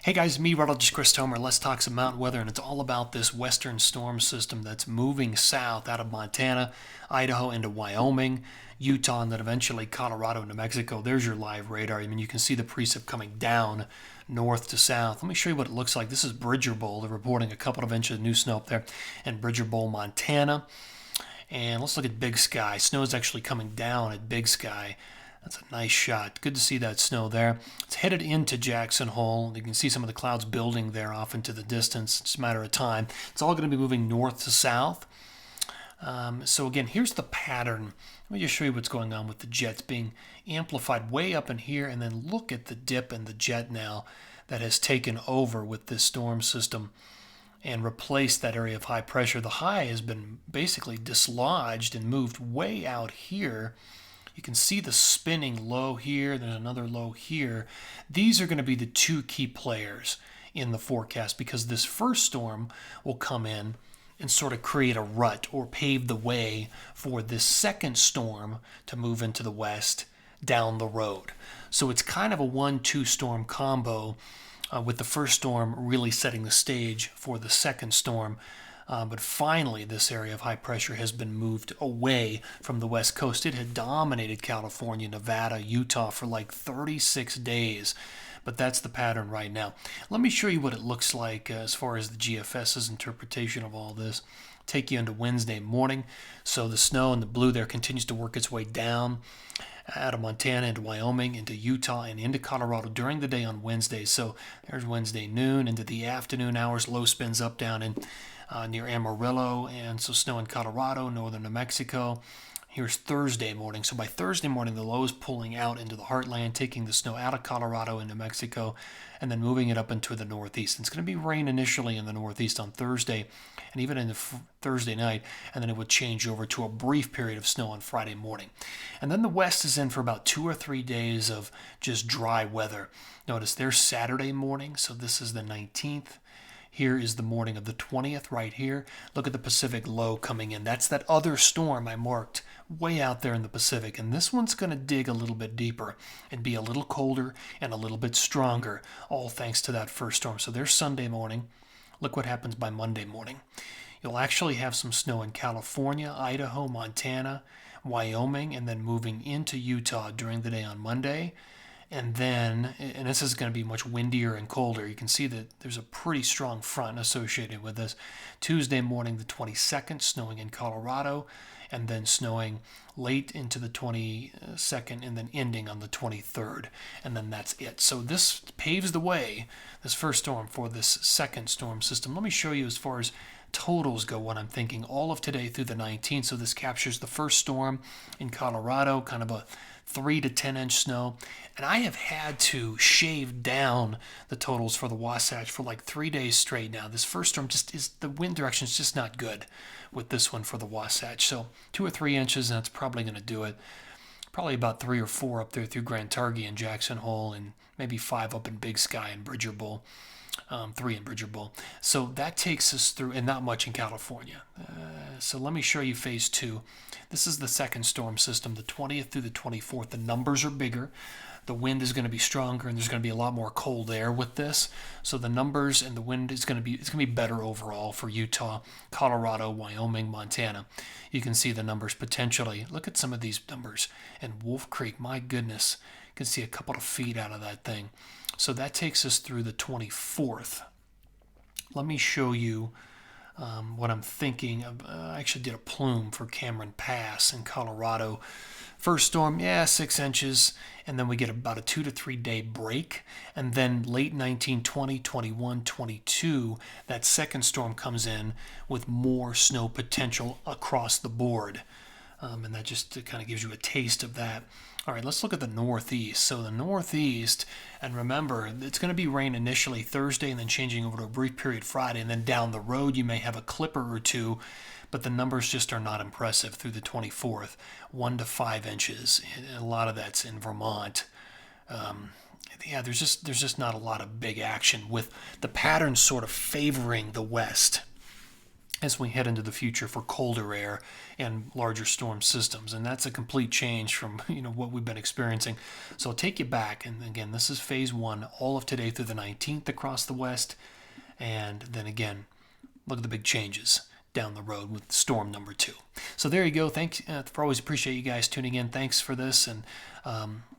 Hey guys, Meteorologist Chris Tomer. Let's talk some mountain weather, and it's all about this western storm system that's moving south out of Montana, Idaho, into Wyoming, Utah, and then eventually Colorado, New Mexico. There's your live radar. I mean, you can see the precip coming down north to south. Let me show you what it looks like. This is Bridger Bowl. They're reporting a couple of inches of new snow up there in Bridger Bowl, Montana. And let's look at Big Sky. Snow is actually coming down at Big Sky. That's a nice shot. Good to see that snow there. It's headed into Jackson Hole. You can see some of the clouds building there off into the distance. It's a matter of time. It's all going to be moving north to south. So again, here's the pattern. Let me just show you what's going on with the jets being amplified way up in here, and then look at the dip in the jet now that has taken over with this storm system and replaced that area of high pressure. The high has been basically dislodged and moved way out here. You can see the spinning low here. There's another low here. These are going to be the two key players in the forecast, because this first storm will come in and sort of create a rut or pave the way for this second storm to move into the west down the road. So it's kind of a 1-2 storm combo, with the first storm really setting the stage for the second storm. But finally, this area of high pressure has been moved away from the west coast. It had dominated California, Nevada, Utah for like 36 days. But that's the pattern right now. Let me show you what it looks like as far as the GFS's interpretation of all this. Take you into Wednesday morning. So the snow in the blue there continues to work its way down out of Montana into Wyoming, into Utah, and into Colorado during the day on Wednesday. So there's Wednesday noon into the afternoon hours. Low spins up down in near Amarillo, and so snow in Colorado, northern New Mexico. Here's Thursday morning. So by Thursday morning, the low is pulling out into the heartland, taking the snow out of Colorado and New Mexico, and then moving it up into the northeast. It's going to be rain initially in the northeast on Thursday, and even in the Thursday night, and then it would change over to a brief period of snow on Friday morning. And then the west is in for about 2 or 3 days of just dry weather. Notice there's Saturday morning, so this is the 19th. Here is the morning of the 20th right here. Look at the Pacific low coming in. That's that other storm I marked way out there in the Pacific. And this one's going to dig a little bit deeper and be a little colder and a little bit stronger, all thanks to that first storm. So there's Sunday morning. Look what happens by Monday morning. You'll actually have some snow in California, Idaho, Montana, Wyoming, and then moving into Utah during the day on Monday. And then, and this is going to be much windier and colder. You can see that there's a pretty strong front associated with this. Tuesday morning, the 22nd, snowing in Colorado, and then snowing late into the 22nd, and then ending on the 23rd. And then that's it. So this paves the way, this first storm, for this second storm system. Let me show you as far as totals go what I'm thinking all of today through the 19th. So this captures the first storm in Colorado, kind of a 3 to 10 inch snow, and I have had to shave down the totals for the Wasatch for like 3 days straight now. This first storm just is, the wind direction is just not good with this one for the Wasatch. So 2 or 3 inches, and that's probably going to do it. Probably about 3 or 4 up there through Grand Targhee and Jackson Hole, and maybe 5 up in Big Sky and Bridger Bowl. 3 in Bridger Bowl. So that takes us through, and not much in California. So let me show you phase 2. This is the second storm system, the 20th through the 24th. The numbers are bigger. The wind is going to be stronger, and there's going to be a lot more cold air with this. So the numbers and the wind is going to be, it's going to be better overall for Utah, Colorado, Wyoming, Montana. You can see the numbers potentially. Look at some of these numbers. And Wolf Creek, my goodness, you can see a couple of feet out of that thing. So that takes us through the 24th. Let me show you what I'm thinking of. I actually did a plume for Cameron Pass in Colorado. First storm, 6 inches, and then we get about a 2 to 3 day break. And then late 19, 20, 21, 22, that second storm comes in with more snow potential across the board. And that just kind of gives you a taste of that. All right, let's look at the Northeast. So the Northeast, and remember, it's going to be rain initially Thursday and then changing over to a brief period Friday. And then down the road, you may have a clipper or two, but the numbers just are not impressive through the 24th. 1 to 5 inches. And a lot of that's in Vermont. There's just not a lot of big action with the pattern sort of favoring the West. as we head into the future for colder air and larger storm systems. And that's a complete change from what we've been experiencing. So I'll take you back, and again, this is phase one, all of today through the 19th across the west. And then again, look at the big changes down the road with storm number 2. So there you go. Thanks for always appreciate you guys tuning in. Thanks for this, and